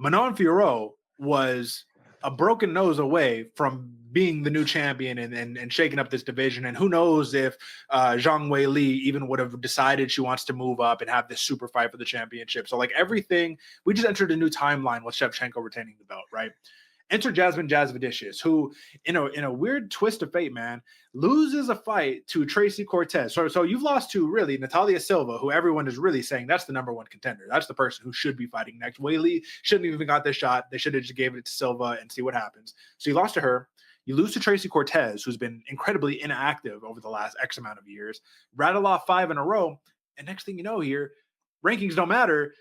Manon Fiorot was a broken nose away from being the new champion and shaking up this division. And who knows if Zhang Wei Li even would have decided she wants to move up and have this super fight for the championship. So like everything, we just entered a new timeline with Shevchenko retaining the belt, right? Enter Jasmine Jasudavicius, who, in a weird twist of fate, man, loses a fight to Tracy Cortez. So you've lost to, really, Natalia Silva, who everyone is really saying that's the number one contender. That's the person who should be fighting next. Whaley shouldn't have even got this shot. They should have just gave it to Silva and see what happens. So you lost to her. You lose to Tracy Cortez, who's been incredibly inactive over the last X amount of years. Rattle off 5 in a row. And next thing you know here, rankings don't matter.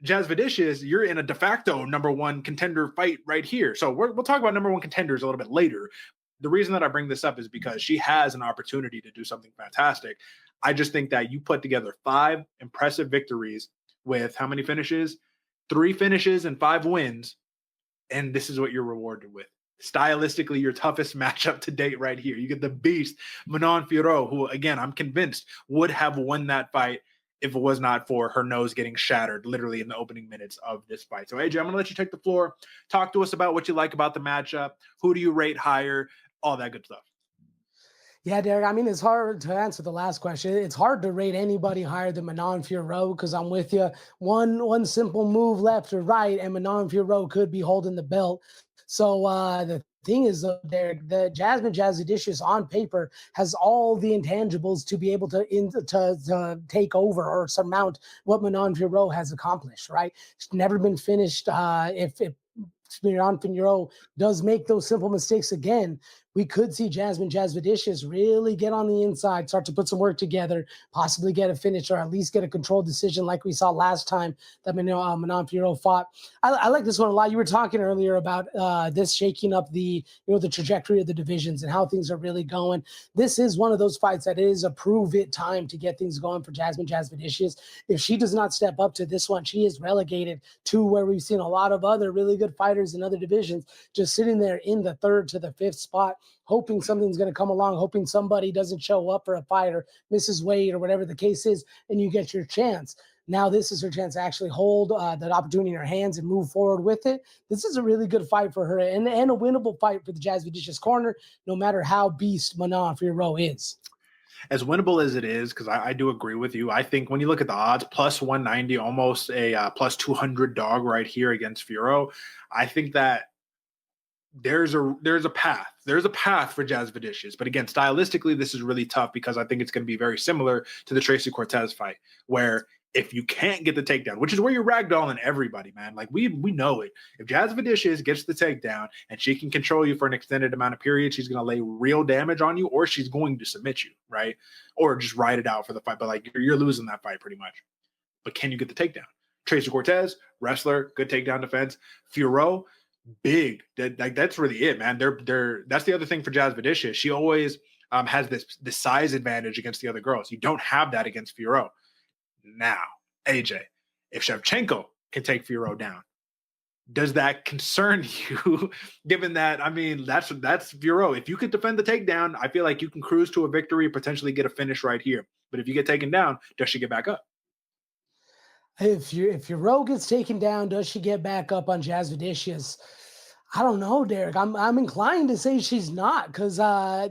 Jasudavicius, you're in a de facto number one contender fight right here. So we'll talk about number one contenders a little bit later. The reason that I bring this up is because she has an opportunity to do something fantastic. I just think that you put together 5 impressive victories with how many finishes? 3 finishes and 5 wins. And this is what you're rewarded with. Stylistically, your toughest matchup to date right here. You get the beast, Manon Fiorot, who, again, I'm convinced would have won that fight if it was not for her nose getting shattered literally in the opening minutes of this fight. So, AJ, I'm going to let you take the floor. Talk to us about what you like about the matchup. Who do you rate higher? All that good stuff. Yeah, Derek, I mean, it's hard to answer the last question. It's hard to rate anybody higher than Manon Fiorot because I'm with you. One simple move left or right, and Manon Fiorot could be holding the belt. So the thing is, Derek, the Jasmine Jasudavicius on paper has all the intangibles to be able to take over or surmount what Manon Fiorot has accomplished, right? She's never been finished. If Manon Fiorot does make those simple mistakes again, we could see Jasmine Jasudavicius really get on the inside, start to put some work together, possibly get a finish or at least get a controlled decision like we saw last time that Manon Fiorot fought. I like this one a lot. You were talking earlier about this shaking up the trajectory of the divisions and how things are really going. This is one of those fights that is a prove it time to get things going for Jasmine Jasudavicius. If she does not step up to this one, she is relegated to where we've seen a lot of other really good fighters in other divisions just sitting there in the 3rd to the 5th spot, hoping something's going to come along, hoping somebody doesn't show up for a fight or misses weight or whatever the case is, and you get your chance. Now this is her chance to actually hold that opportunity in her hands and move forward with it. This is a really good fight for her and a winnable fight for the Jasudavicius corner, no matter how beast Manon Fiorot is. As winnable as it is, because I do agree with you. I think when you look at the odds, plus 190, almost a plus 200 dog right here against Fiorot, I think that there's a path. There's a path for Jasudavicius. But again, stylistically, this is really tough because I think it's going to be very similar to the Tracy Cortez fight, where if you can't get the takedown, which is where you're ragdolling everybody, man. Like we know it. If Jasudavicius gets the takedown and she can control you for an extended amount of period, she's going to lay real damage on you, or she's going to submit you, right? Or just ride it out for the fight. But like you're losing that fight pretty much. But can you get the takedown? Tracy Cortez, wrestler, good takedown defense. Fiorot, big. That's really it, man. That's the other thing for Jasudavicius. She always has this size advantage against the other girls. You don't have that against Fiorot. Now, AJ, if Shevchenko can take Fiorot down, does that concern you? Given that, I mean, that's Fiorot. If you could defend the takedown, I feel like you can cruise to a victory, potentially get a finish right here. But if you get taken down, does she get back up? If Fiorot gets taken down, does she get back up on Jasudavicius? I don't know, Derek. I'm inclined to say she's not, because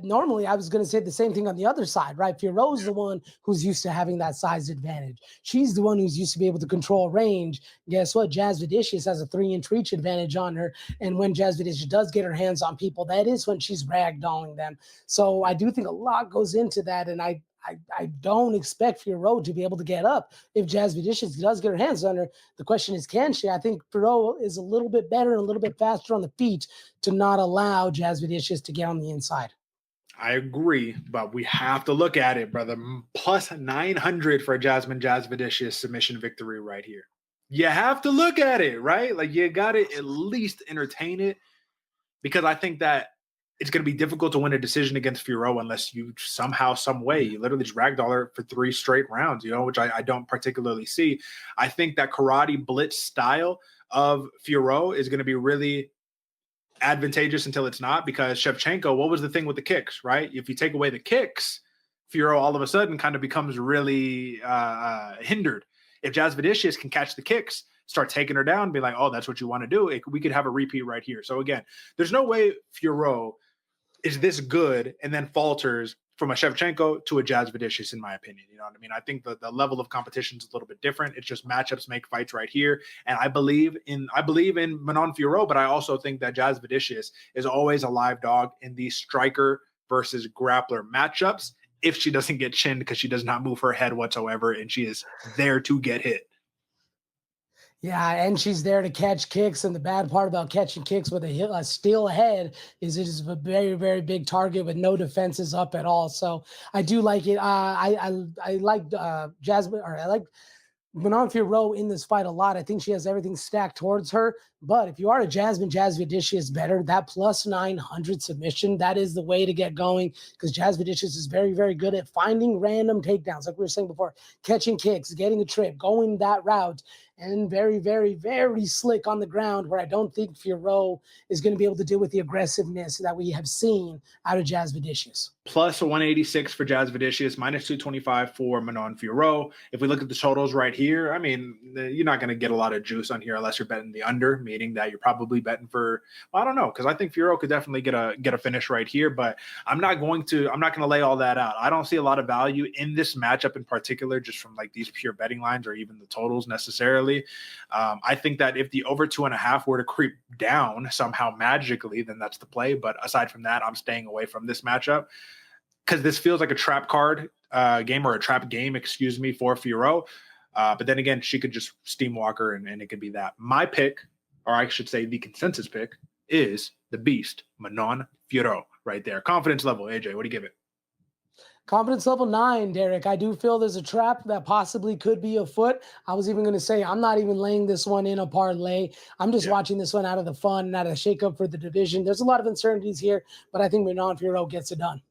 normally I was going to say the same thing on the other side, right? Fiorot's the one who's used to having that size advantage. She's the one who's used to be able to control range. Guess what? Jasudavicius has a 3-inch reach advantage on her, and when Jasudavicius does get her hands on people, that is when she's ragdolling them. So I do think a lot goes into that, and I don't expect Fiorot to be able to get up if Jasudavicius does get her hands on her. The question is, can she? I think Fiorot is a little bit better and a little bit faster on the feet to not allow Jasudavicius to get on the inside. I agree, but we have to look at it, brother. Plus 900 for a Jasmine Jasudavicius submission victory right here. You have to look at it, right? Like you got to at least entertain it, because I think that it's going to be difficult to win a decision against Fiorot unless you somehow, some way, you literally just ragdoll her for 3 straight rounds, which I don't particularly see. I think that karate blitz style of Fiorot is going to be really advantageous until it's not, because Shevchenko, what was the thing with the kicks, right? If you take away the kicks, Fiorot all of a sudden kind of becomes really hindered. If Jasudavicius can catch the kicks, start taking her down, be like, oh, that's what you want to do. We could have a repeat right here. So again, there's no way Fiorot is this good and then falters from a Shevchenko to a Jasudavicius, in my opinion. You know what I mean? I think the level of competition is a little bit different. It's just matchups make fights right here. And I believe in Manon Fiorot, but I also think that Jasudavicius is always a live dog in these striker versus grappler matchups if she doesn't get chinned, because she does not move her head whatsoever and she is there to get hit. Yeah, and she's there to catch kicks. And the bad part about catching kicks with a steel head is it is a very, very big target with no defenses up at all. So I do like it. I like Jasmine, or I like Manon Fiorot in this fight a lot. I think she has everything stacked towards her. But if you are a Jasudavicius is better. That plus 900 submission, that is the way to get going, because Jasudavicius is very, very good at finding random takedowns, like we were saying before, catching kicks, getting a trip, going that route, and very, very, very slick on the ground, where I don't think Fiorot is going to be able to deal with the aggressiveness that we have seen out of Jasudavicius. Plus 186 for Jasudavicius, minus 225 for Manon Fiorot. If we look at the totals right here, I mean, you're not going to get a lot of juice on here unless you're betting the under, meaning that you're probably betting for, well, I don't know, because I think Fiorot could definitely get a finish right here, but I'm not going to lay all that out. I don't see a lot of value in this matchup in particular, just from like these pure betting lines or even the totals necessarily. I think that if the over 2.5 were to creep down somehow magically, then that's the play. But aside from that, I'm staying away from this matchup, because this feels like a trap card game, or a trap game, excuse me, for Fiorot. But then again, she could just steamwalk her and it could be that. My pick, or I should say the consensus pick, is the beast, Manon Fiorot, right there. Confidence level, AJ, what do you give it? Confidence level 9, Derek. I do feel there's a trap that possibly could be afoot. I was even going to say I'm not even laying this one in a parlay. I'm just watching this one out of the fun and out of the shakeup for the division. There's a lot of uncertainties here, but I think Manon Fiorot gets it done.